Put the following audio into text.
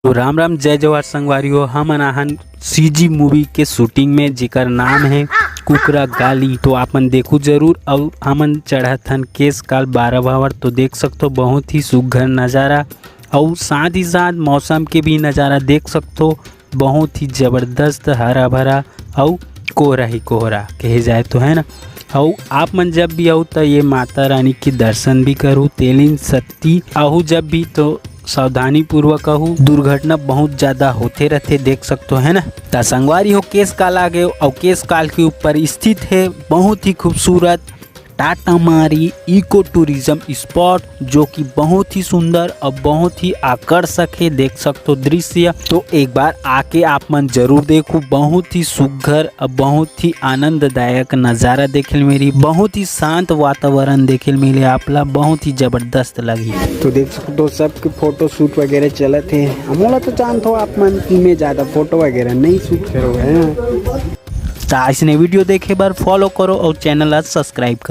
तो राम राम जय जवाहर संगवारियों, हम अनाहन सीजी मूवी के शूटिंग में जेकर नाम है कुकरा गाली। तो आपन देखू जरूर और हमन चढ़ाथन केस काल 12 भावर। तो देख सकते हो बहुत ही सुघर नज़ारा और साथ ही साथ मौसम के भी नज़ारा देख सकते हो, बहुत ही ज़बरदस्त हरा भरा और कोहरा ही कोहरा कहे जाए तो है ना। और आप मन जब भी आओ तो ये माता रानी के दर्शन भी करूँ, तेलिन सत्ती आहू जब भी तो सावधानी पूर्वक कहूँ, दुर्घटना बहुत ज़्यादा होते रहते देख सकते हो है ना। तो संगवारी हो केस काल आ गए और केस काल के ऊपर स्थित है बहुत ही खूबसूरत टाटा मारी इको टूरिज्म स्पॉट, जो कि बहुत ही सुंदर और बहुत ही आकर्षक है देख सकते हो दृश्य। तो एक बार आके आप मन जरूर देखो, बहुत ही सुघर और बहुत ही आनंददायक नज़ारा देखे मेरी, बहुत ही शांत वातावरण देखे मिले आपला, बहुत ही जबरदस्त लगी। तो देख सकते हो सबके फोटो शूट वगैरह चलत है। हमला तो जानते हो आप मन में ज़्यादा फोटो वगैरह नहीं शूट करो है। तो ऐसे वीडियो देखे बार फॉलो करो और चैनल सब्सक्राइब करो।